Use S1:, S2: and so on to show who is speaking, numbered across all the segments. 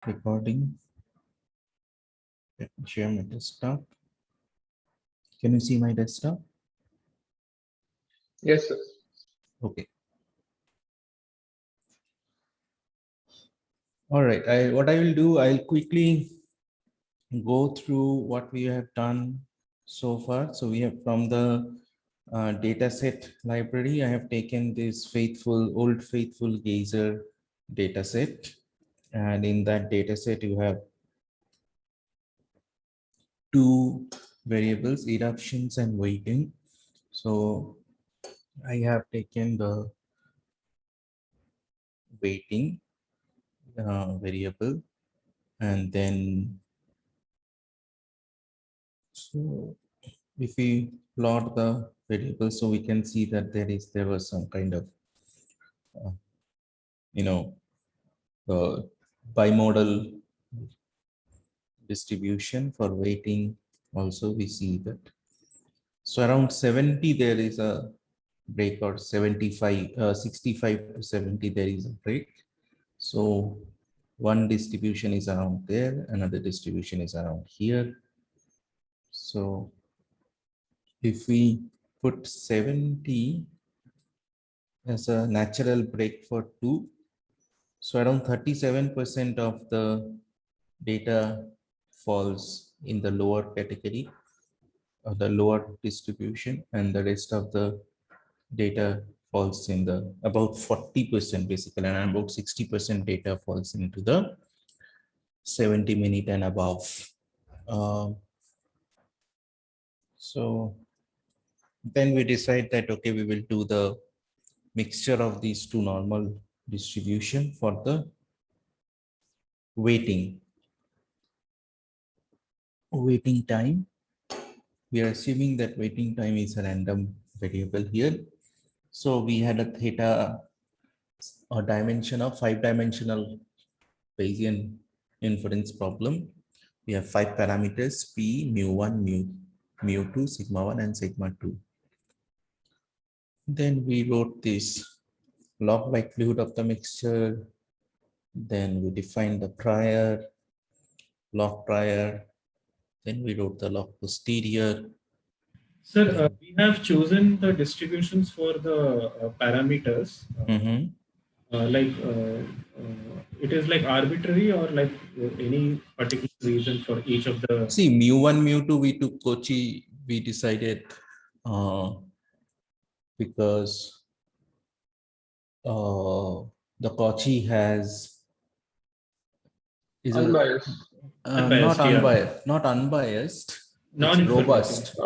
S1: Recording. Let me share my desktop. Can you see my desktop?
S2: Yes, sir.
S1: Okay. All right. What I will do, I'll quickly go through what we have done so far. So we have from the dataset library, I have taken this old faithful Geyser dataset. And in that dataset, you have two variables, eruptions and weighting. So I have taken the weighting variable, and then so if we plot the variable, so we can see that there was some kind of uh, bimodal distribution for weighting. Also we see that so around 70 there is a break, or 75 65 to 70 there is a break. So one distribution is around there, another distribution is around here. So if we put 70 as a natural break for 2, so around 37% of the data falls in the lower category of the lower distribution, and the rest of the data falls in the about 40% basically, and about 60% data falls into the 70 minute and above. So then we decide that, okay, we will do the mixture of these two normal distribution for the waiting time. We are assuming that waiting time is a random variable here. So we had a theta, a dimension of 5-dimensional Bayesian inference problem. We have 5 parameters: P, mu1, mu2, sigma 1, and sigma 2. Then we wrote this log likelihood of the mixture. Then we defined the prior, log prior. Then we wrote the log posterior.
S3: Sir, we have chosen the distributions for the parameters. It is like arbitrary, or like any particular reason for each of the.
S1: See, mu1, mu2, we took Cauchy, we decided because the Cauchy is
S2: Unbiased.
S1: not
S3: yeah.
S1: unbiased, not unbiased. It's
S3: Non-informative.
S1: robust,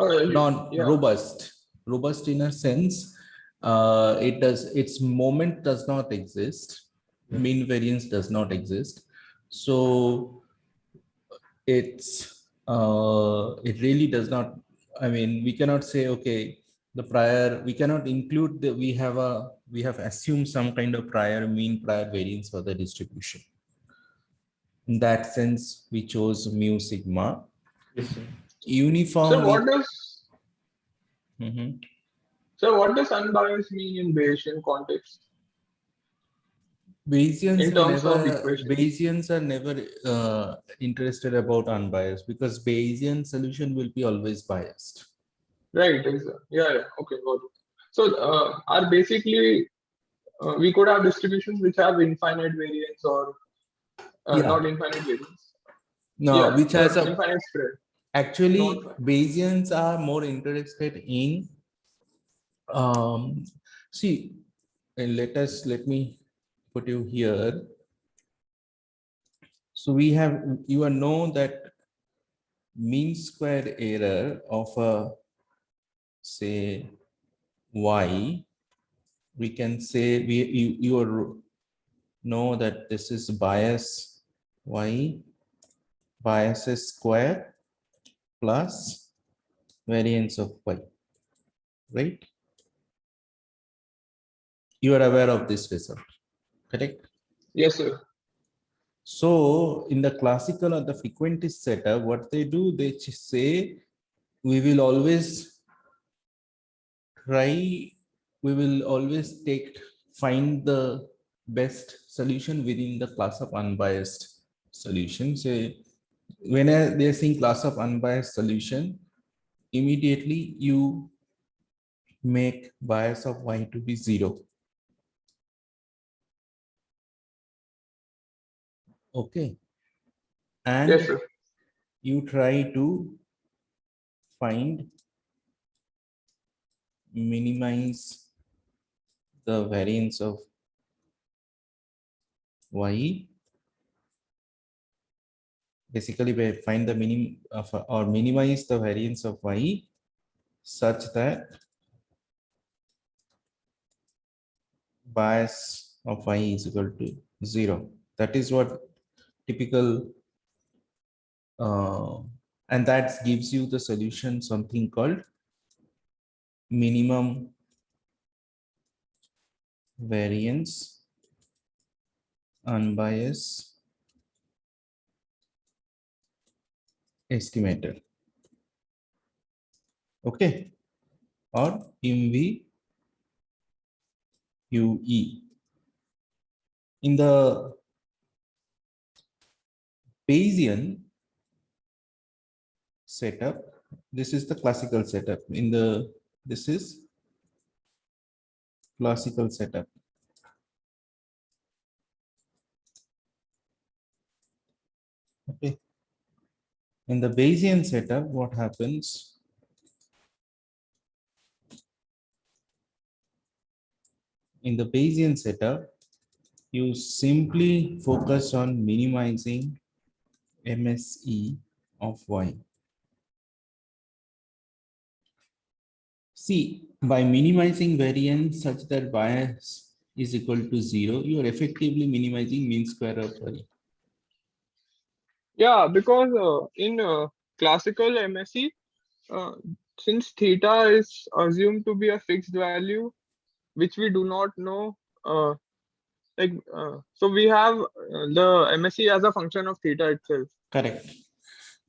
S1: robust. Robust in a sense, its moment does not exist.
S3: Yeah.
S1: Mean variance does not exist. So it really does not. I mean, we cannot say, okay, the prior, we cannot include the, we have assumed some kind of prior mean, prior variance for the distribution. In that sense, we chose mu sigma.
S3: Yes, sir.
S1: Uniform.
S2: So what does
S1: Mm-hmm.
S2: So what does unbiased mean in Bayesian context?
S1: Bayesians
S2: In terms of equations.
S1: Bayesians are never interested about unbiased, because Bayesian solution will be always biased.
S2: Right, exactly. Yeah, okay, got it. So are basically we could have distributions which have infinite variance, or not infinite variance.
S1: No, which has a
S2: infinite spread.
S1: Actually, Bayesians are more interested in see, let me put you here. So we have, you know that mean square error of a, say, y, we can say you know that this is bias y, bias square plus variance of y, right? You are aware of this result, correct?
S2: Yes, sir.
S1: So in the classical or the frequentist setup, what they do, they say we will always find the best solution within the class of unbiased solution. Say when they are saying class of unbiased solution, immediately you make bias of y to be 0. Okay. And
S2: Yes, sir.
S1: you try to find, minimize the variance of y. Basically, we find the minimum of, or minimize the variance of y such that bias of y is equal to 0. That is what typical, and that gives you the solution, something called minimum variance unbiased estimator. Okay, or MVUE. In the Bayesian setup, this is the classical setup. This is classical setup. Okay. In the Bayesian setup, what happens? In the Bayesian setup, you simply focus on minimizing MSE of y. See, by minimizing variance such that bias is equal to 0, you are effectively minimizing mean square of y.
S2: Yeah, because in classical MSE, uh, since theta is assumed to be a fixed value, which we do not know, so we have the MSE as a function of theta itself.
S1: Correct.
S2: But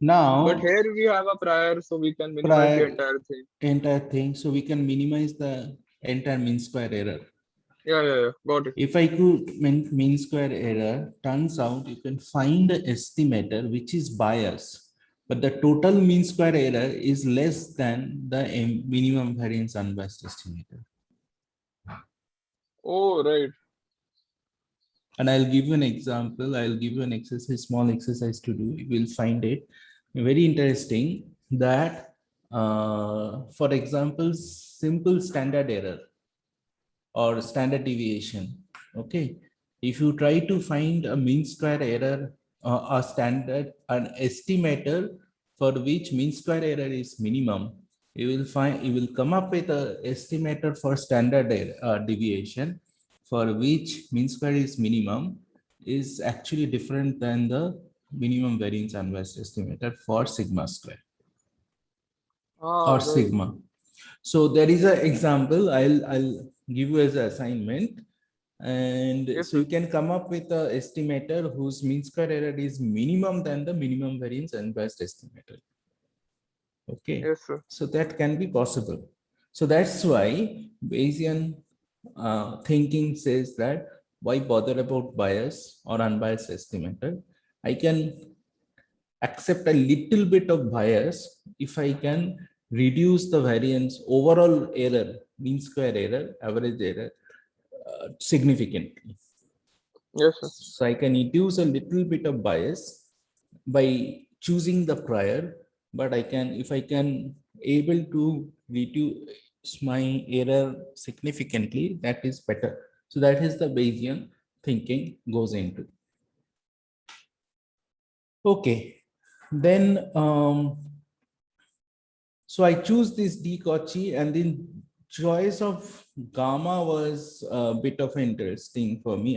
S1: Now,
S2: here we have a prior, so we can minimize the entire thing.
S1: so we can minimize the entire mean square error.
S2: Yeah, got it.
S1: If I could mean square error, turns out you can find an estimator which is biased, but the total mean square error is less than the minimum variance unbiased estimator.
S2: Oh, right.
S1: And I'll give you an example. I'll give you an exercise, small exercise to do. You will find it very interesting that, for example, simple standard error or standard deviation. Okay. If you try to find a mean square error, a standard, an estimator for which mean square error is minimum, you will come up with a estimator for standard error, deviation for which mean square is minimum is actually different than the minimum variance unbiased estimator for sigma square or
S2: Right.
S1: sigma. So there is an example I'll give you as an assignment, and
S2: Yes,
S1: so you
S2: sir.
S1: can come up with a estimator whose mean square error is minimum than the minimum variance unbiased estimator. Okay,
S2: Yes, sir.
S1: so that can be possible. So that's why Bayesian thinking says that why bother about bias or unbiased estimator? I can accept a little bit of bias if I can reduce the variance overall error, mean square error, average error significantly.
S2: Yes, sir.
S1: So I can induce a little bit of bias by choosing the prior, but if I can able to reduce my error significantly, that is better. So that is the Bayesian thinking goes into. Okay, then so I choose this D Cauchy, and then choice of gamma was a bit of interesting for me.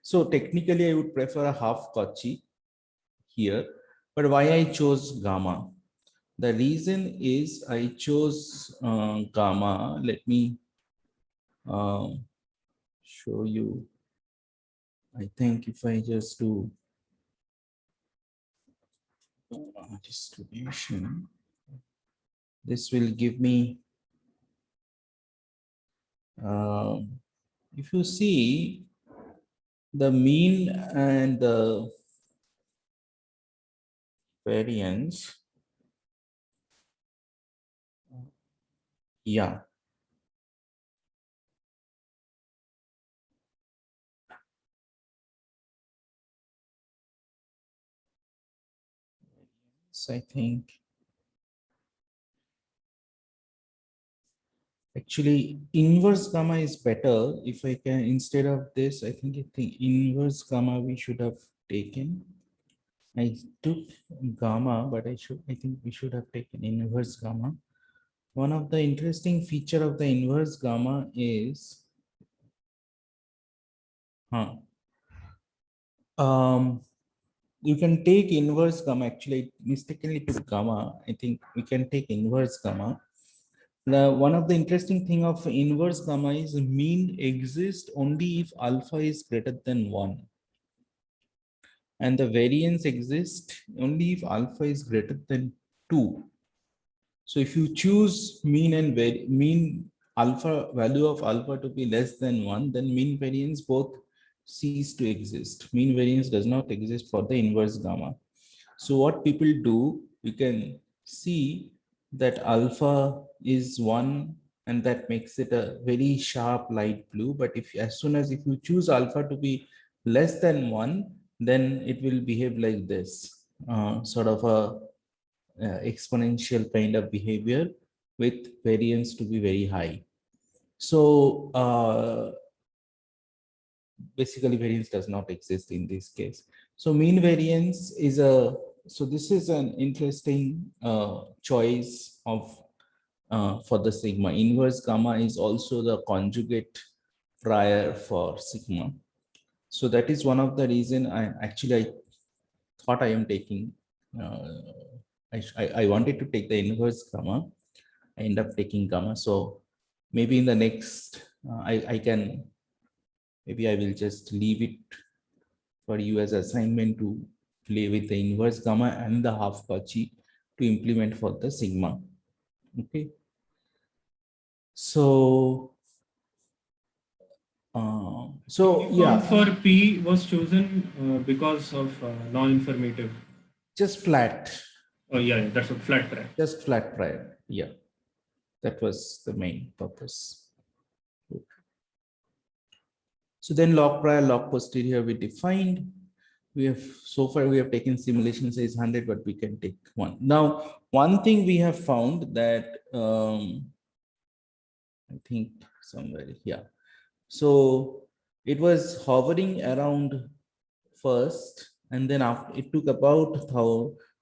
S1: So technically I would prefer a half Cauchy here, but why I chose gamma? The reason is I chose gamma. Let me show you. I think if I just do distribution, this will give me, if you see the mean and the variance. Yeah. So I think actually inverse gamma is better. If I can, instead of this, I think inverse gamma we should have taken. I took gamma, but I think we should have taken inverse gamma. One of the interesting feature of the inverse gamma is, you can take inverse gamma. Actually, I mistakenly took gamma. I think we can take inverse gamma. Now, one of the interesting thing of inverse gamma is mean exists only if alpha is greater than 1. And the variance exists only if alpha is greater than 2. So if you choose mean and mean alpha value of alpha to be less than 1, then mean variance both cease to exist. Mean variance does not exist for the inverse gamma. So what people do, you can see that alpha is 1 and that makes it a very sharp light blue. But if as soon as if you choose alpha to be less than 1, then it will behave like this, sort of a exponential kind of behavior with variance to be very high. So basically variance does not exist in this case. So mean variance is so this is an interesting choice of for the sigma. Inverse gamma is also the conjugate prior for sigma. So that is one of the reason I thought I am taking, I wanted to take the inverse gamma. I end up taking gamma. So maybe in the next, I can, maybe I will just leave it for you as assignment to play with the inverse gamma and the half Cauchy to implement for the sigma. Okay. So, yeah.
S3: For P was chosen because of non-informative.
S1: Just flat.
S3: Oh yeah, that's a flat prior.
S1: Just flat prior. Yeah. That was the main purpose. So then log prior, log posterior we defined. We have, so far we have taken simulation says 100, but we can take 1. Now, one thing we have found that, I think somewhere here. So it was hovering around first, and then after it took about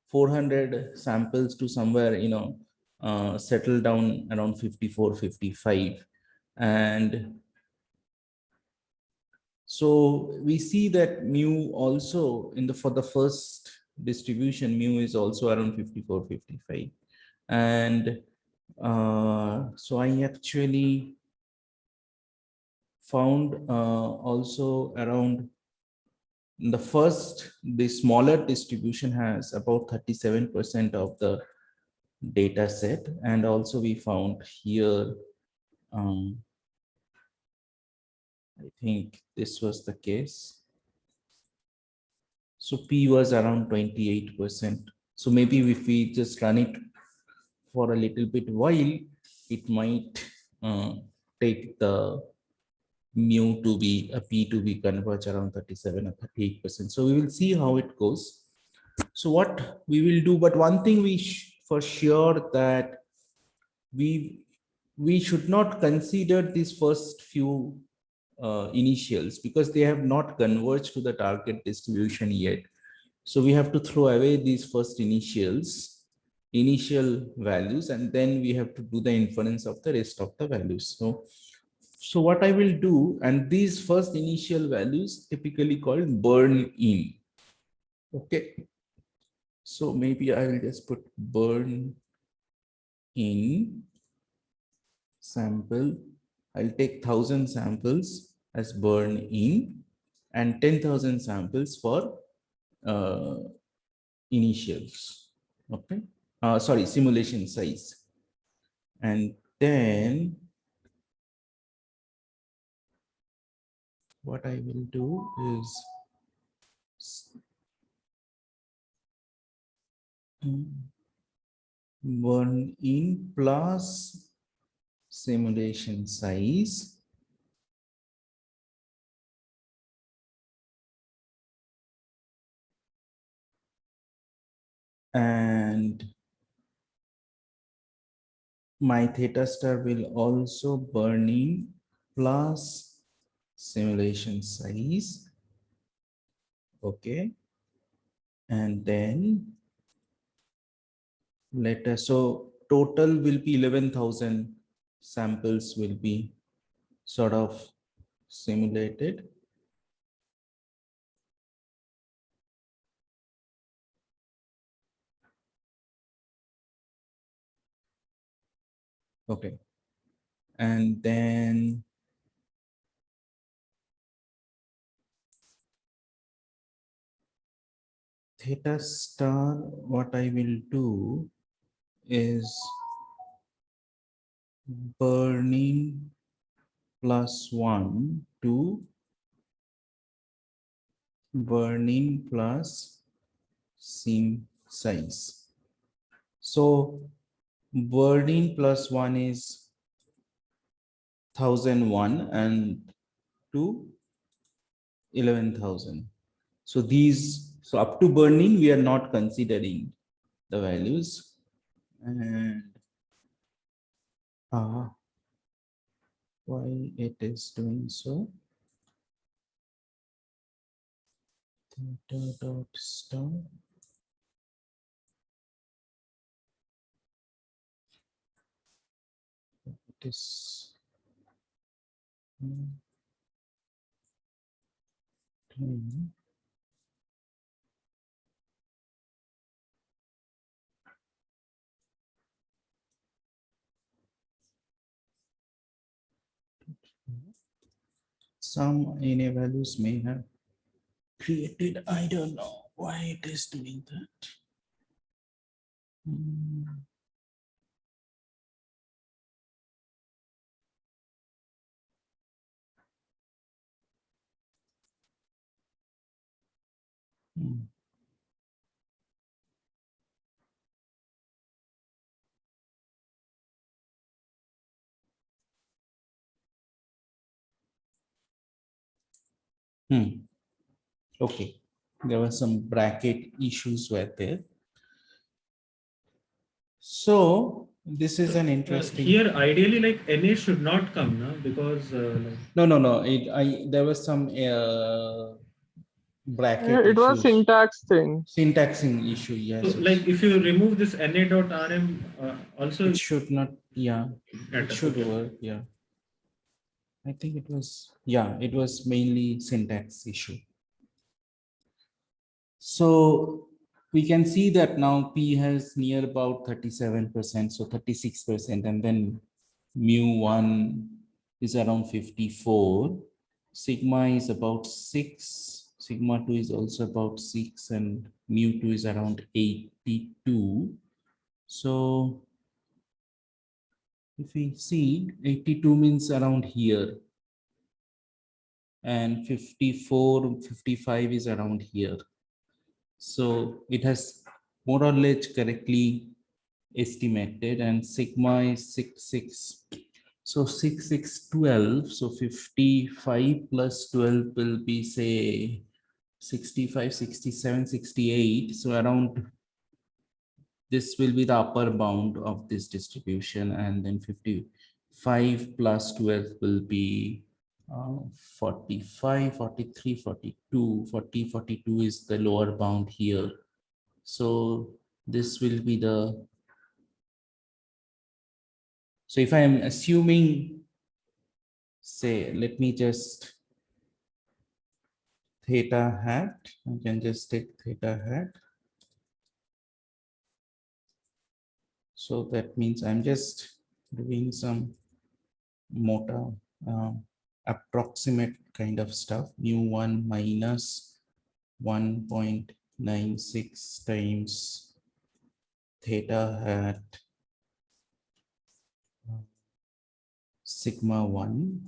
S1: 400 samples to somewhere, settle down around 54, 55. And so we see that mu also in the, for the first distribution, mu is also around 54, 55. And so I actually found also around the first, the smaller distribution has about 37% of the data set. And also we found here, I think this was the case. So P was around 28%. So maybe if we just run it for a little bit while, it might take the mu to be a P to be converge around 37 or 38%. So we will see how it goes. So what we will do, but one thing we for sure that we should not consider these first few initials because they have not converged to the target distribution yet. So we have to throw away these first initial values, and then we have to do the inference of the rest of the values. So what I will do, and these first initial values typically called burn in. Okay. So maybe I will just put burn in sample. I'll take 1,000 samples as burn in and 10,000 samples for initials. Okay. Sorry, simulation size. And then what I will do is burn in plus simulation size and my theta star will also burn in plus simulation size. Okay. And then let us, so total will be 11,000 samples will be sort of simulated. Okay. And then theta star, what I will do is burning plus 1 to burning plus seam size. So burning plus 1 is 1001 and 2 11,000. So these, so up to burning, we are not considering the values. And why it is doing so? Theta dot star. It is. Some NA values may have created, I don't know why it is doing that. Okay, there were some bracket issues were there. So this is an interesting.
S3: Here, ideally, like NA should not come now because like,
S1: No. There was some bracket
S2: It was
S1: issues.
S2: syntax thing.
S1: Syntaxing issue, yes.
S3: so like if you remove this NA.rm, also
S1: It should not, yeah, it should
S3: okay.
S1: work, yeah. I think it was, yeah, it was mainly syntax issue. So we can see that now P has near about 37%, so 36%, and then mu1 is around 54. Sigma is about 6, sigma 2 is also about 6, and mu2 is around 82. So if we see 82 means around here, and 54, 55 is around here. So it has more or less correctly estimated, and sigma is 66. So 6612. So 55 plus 12 will be say 65, 67, 68. So around this will be the upper bound of this distribution, and then 55 plus 12 will be 45, 43, 42, 40, 42 is the lower bound here. So this will be the, so if I am assuming, say, let me just theta hat, I can just take theta hat. So that means I'm just doing some motor approximate kind of stuff. mu1 minus 1.96 times theta hat sigma 1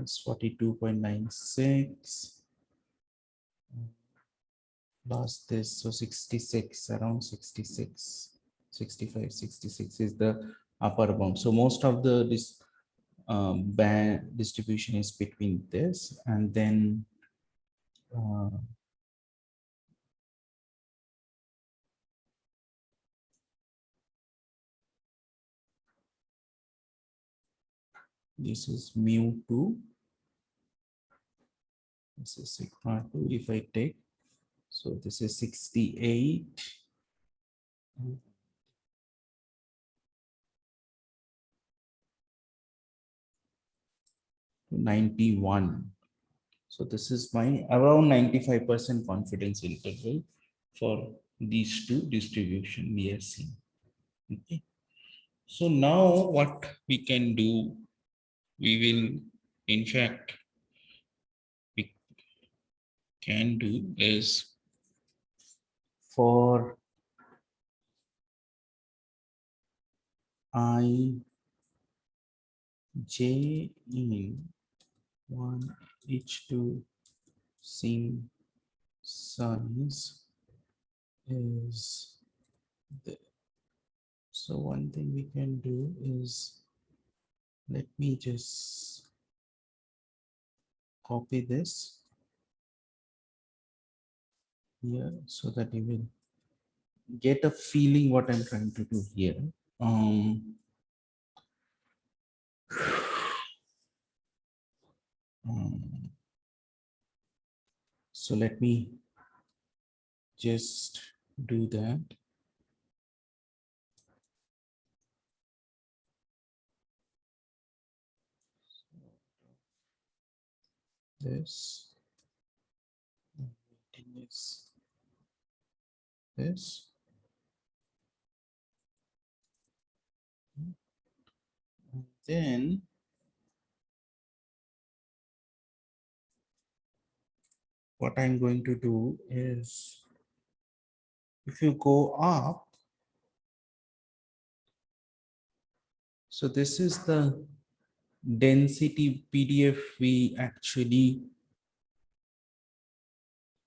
S1: is 42.96 plus this, so 66, around 66, 65, 66 is the upper bound. So most of the this band distribution is between this and then this is mu2, this is sigma 2 if I take, so this is 68 to 91. So this is my around 95% confidence interval for these two distribution we are seeing. Okay. So now what we can do, we will, in fact, we can do is for I j in 1 H2 sim size is the, so one thing we can do is, let me just copy this here so that you will get a feeling what I'm trying to do here. Um, so let me just do that. This is this. And then what I'm going to do is, if you go up, so this is the density PDF we actually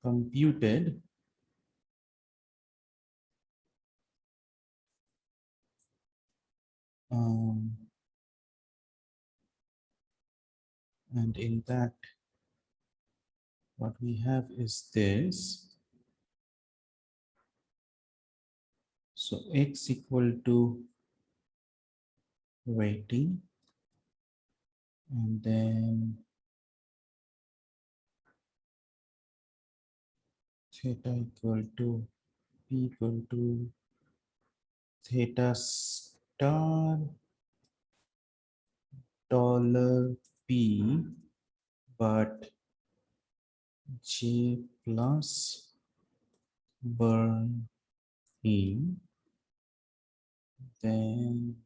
S1: computed. And in that, what we have is this. So x equal to weighting, and then theta equal to p equal to theta star dollar p, but j plus burn in, then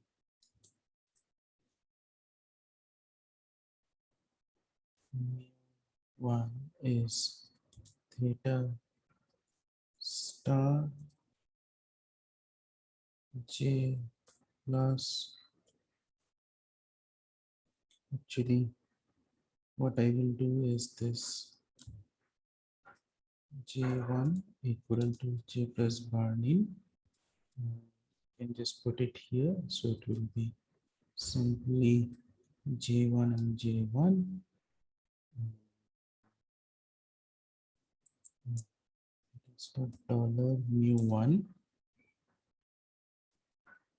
S1: one is theta star j plus, actually what I will do is this j1 equal to j plus burn in, and just put it here, so it will be simply j1 and j1. Start dollar mu1,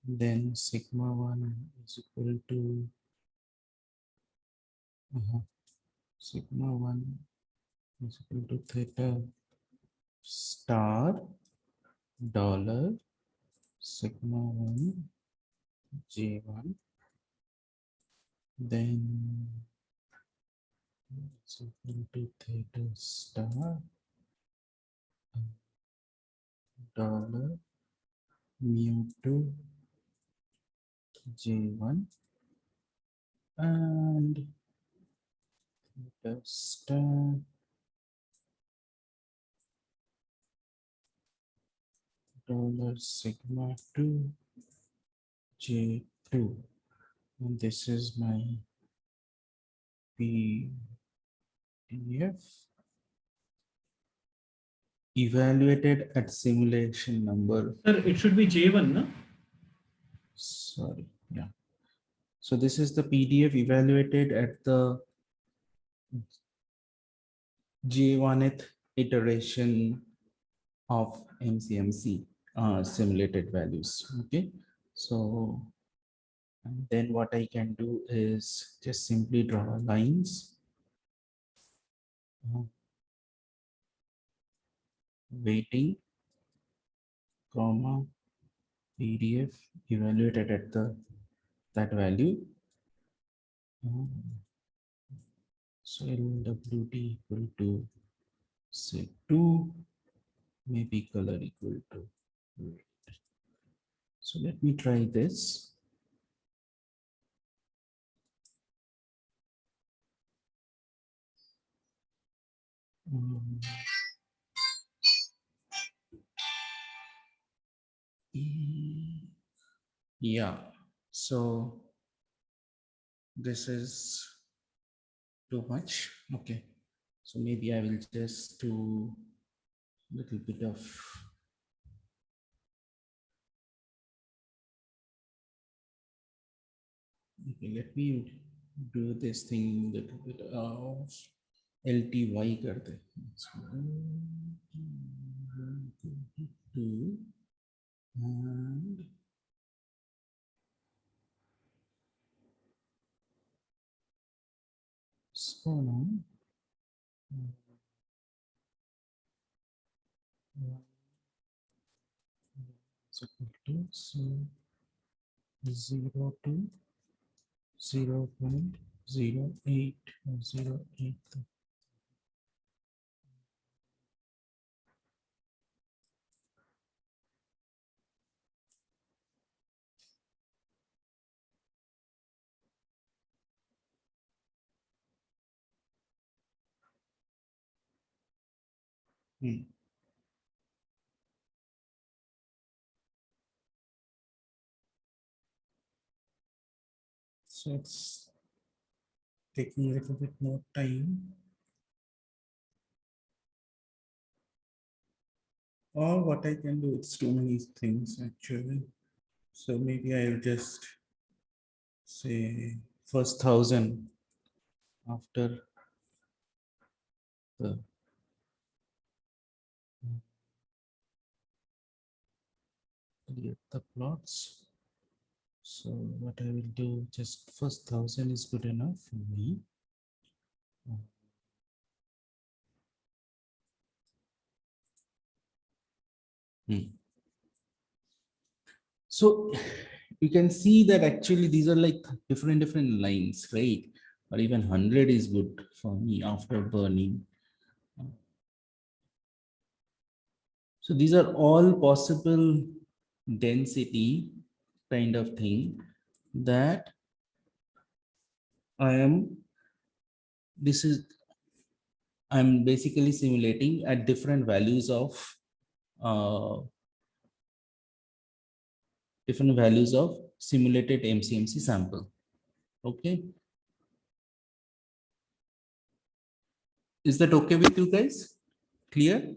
S1: then sigma 1 is equal to sigma 1 is equal to theta star dollar sigma 1 j1, then it's equal to theta star dollar mu2 j1, and theta star dollar sigma 2 j2, and this is my PDF. evaluated at simulation number.
S3: Sir, it should be J1, no?
S1: Sorry, yeah. So this is the PDF evaluated at the J1th iteration of MCMC simulated values. Okay, so and then what I can do is just simply draw lines, weighting, comma, PDF evaluated at that value. So LWT equal to say 2, maybe color equal to red. So let me try this. Yeah, so this is too much. Okay, so maybe I will just do a little bit of okay, let me do this thing little bit of LTY karte. So, 2 and so on. So, 0 to 0.08 or 0.8. So it's taking a little bit more time. Or what I can do, it's too many things actually. So maybe I'll just say first 1,000 after the create the plots. So what I will do, just first 1,000 is good enough for me. So you can see that actually these are like different lines, right? Or even 100 is good for me after burning. So these are all possible density kind of thing that I'm basically simulating at different values of simulated MCMC sample. Okay. Is that okay with you guys? Clear?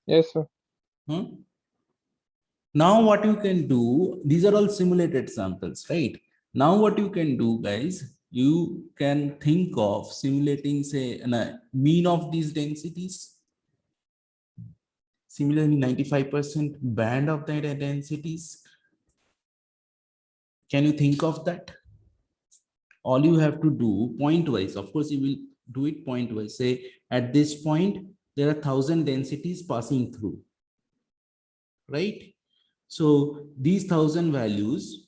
S2: Yes, sir.
S1: Huh? Now what you can do, these are all simulated samples, right? Now what you can do, guys, you can think of simulating, say, a mean of these densities. Similarly, 95% band of the densities. Can you think of that? All you have to do point-wise, of course, you will do it point-wise. Say, at this point, there are 1,000 densities passing through, right? So these 1,000 values,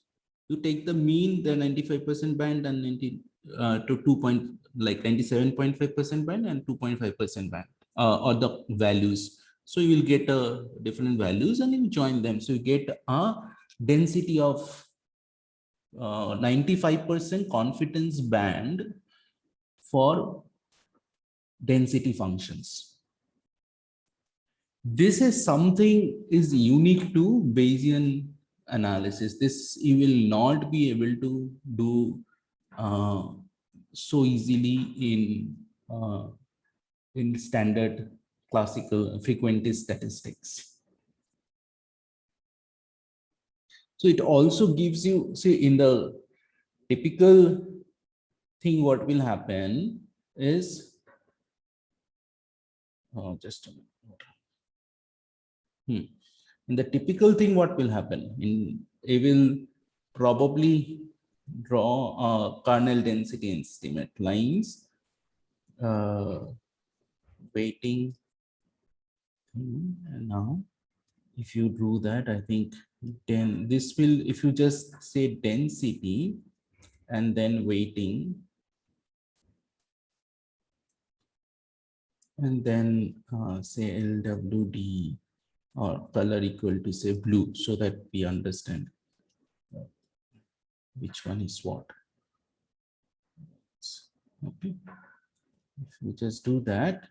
S1: you take the mean, the 95% band and 90 to 97.5% band and 2.5% band or the values. So you will get different values and you join them. So you get a density of 95% confidence band for density functions. This is something is unique to Bayesian analysis. This you will not be able to do so easily in standard classical frequentist statistics. So it also gives you, see, in the typical thing, what will happen is, just a minute. In the typical thing, what will happen? It will probably draw kernel density estimate lines, weighting. And now, if you do that, I think then this will, if you just say density and then weighting, and then say LWD or color equal to say blue, so that we understand which one is what. Okay, if you just do that,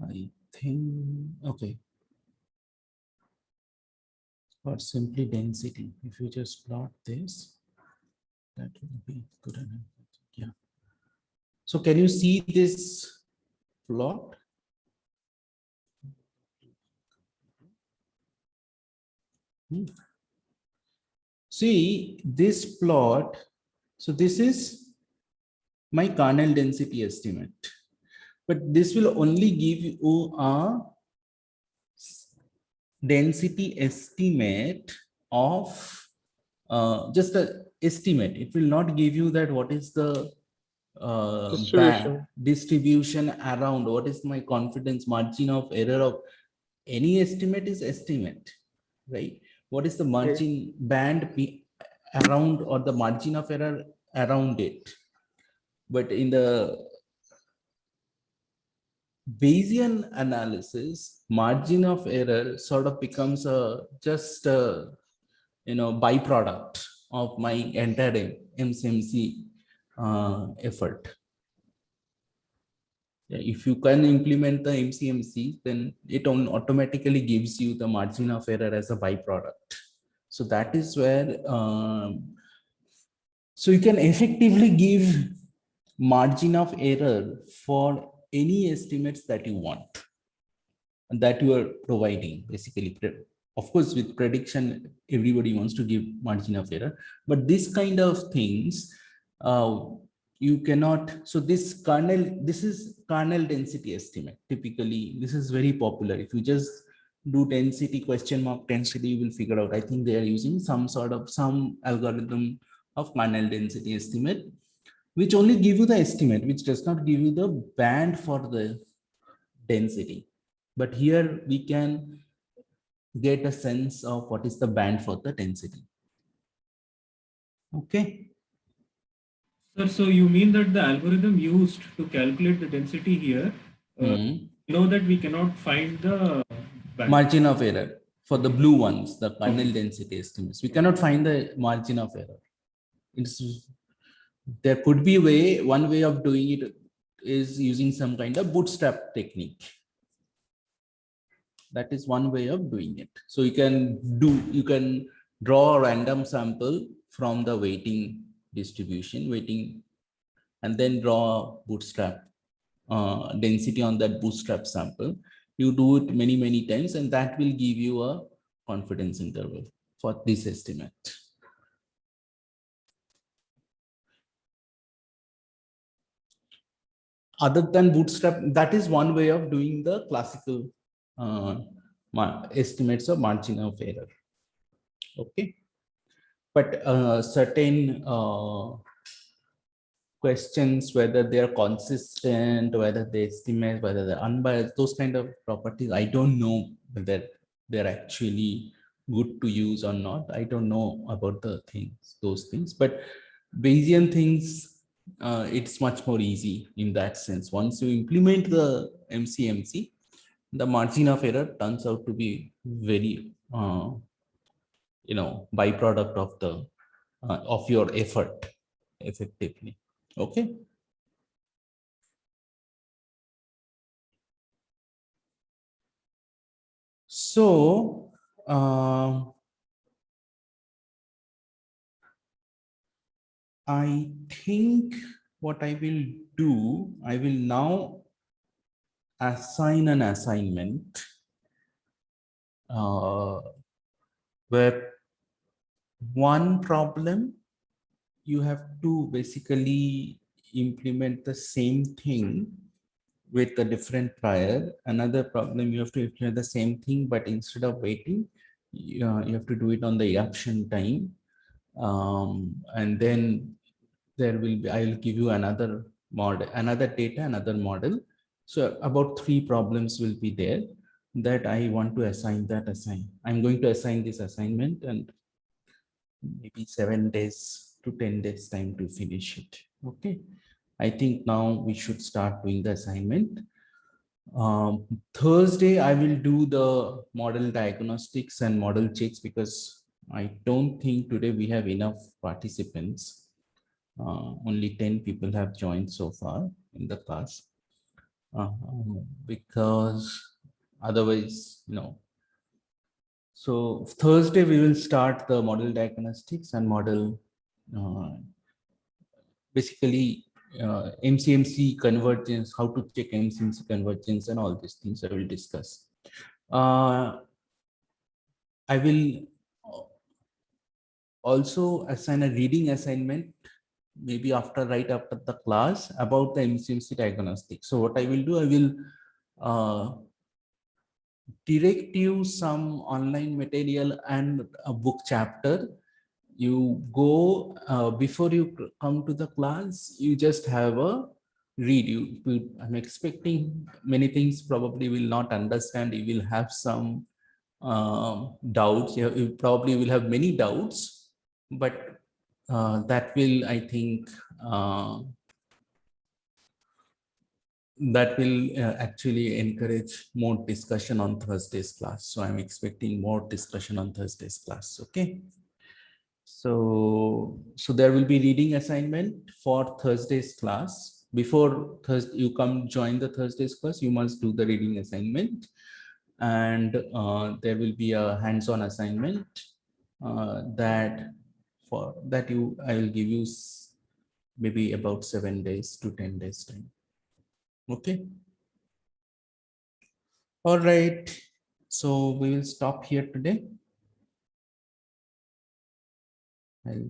S1: I think, okay, or simply density. If you just plot this, that will be good enough. Yeah. So can you see this plot? See this plot. So this is my kernel density estimate, but this will only give you a density estimate of just a estimate. It will not give you that what is the
S2: Distribution.
S1: distribution around, what is my confidence margin of error of any estimate is estimate, right? What is the margin band around, or the margin of error around it? But in the Bayesian analysis, margin of error sort of becomes a just a, byproduct of my entire MCMC effort. If you can implement the MCMC, then it automatically gives you the margin of error as a byproduct. So that is where, so you can effectively give margin of error for any estimates that you want, and that you are providing basically. Of course, with prediction, everybody wants to give margin of error, but this kind of things, you cannot. So this is kernel density estimate. Typically, this is very popular. If you just do density question mark density, you will figure out. I think they are using some algorithm of kernel density estimate, which only give you the estimate, which does not give you the band for the density. But here we can get a sense of what is the band for the density. Okay.
S3: Sir, so you mean that the algorithm used to calculate the density here, know that we cannot find the
S1: margin of error for the blue ones, the kernel density estimates. We cannot find the margin of error. There could be one way of doing it is using some kind of bootstrap technique. That is one way of doing it. So you can draw a random sample from the weighting distribution, and then draw bootstrap density on that bootstrap sample. You do it many times, and that will give you a confidence interval for this estimate. Other than bootstrap, that is one way of doing the classical estimates of margin of error. Okay, but certain questions, whether they are consistent, whether they estimate, whether they're unbiased, those kind of properties, I don't know whether they're actually good to use or not. I don't know about those things, but Bayesian things, it's much more easy in that sense. Once you implement the MCMC, the margin of error turns out to be very, byproduct of the of your effort effectively. Okay. So, I think what I will do, I will now assign an assignment where one problem you have to basically implement the same thing with a different prior. Another problem you have to implement the same thing, but instead of waiting, you have to do it on the eruption time. And then there will be, I will give you another model, another data, another model. So about 3 problems will be there that I want to assign I'm going to assign this assignment, and maybe 7 days to 10 days time to finish it. Okay. I think now we should start doing the assignment. Thursday, I will do the model diagnostics and model checks because I don't think today we have enough participants. Only 10 people have joined so far in the class. Because otherwise, So Thursday, we will start the model diagnostics and model, basically MCMC convergence, how to check MCMC convergence and all these things I will discuss. I will also assign a reading assignment maybe right after the class about the MCMC diagnostic. So what I will do, I will direct you some online material and a book chapter. You go before you come to the class, you just have a read. I'm expecting many things probably will not understand. You will have some doubts. You probably will have many doubts, but that will, I think, that will actually encourage more discussion on Thursday's class. So I'm expecting more discussion on Thursday's class. Okay. So there will be reading assignment for Thursday's class. Before Thursday, you come join the Thursday's class, you must do the reading assignment, and there will be a hands-on assignment I will give you maybe about 7 days to 10 days time. Okay. All right. So we will stop here today. I'll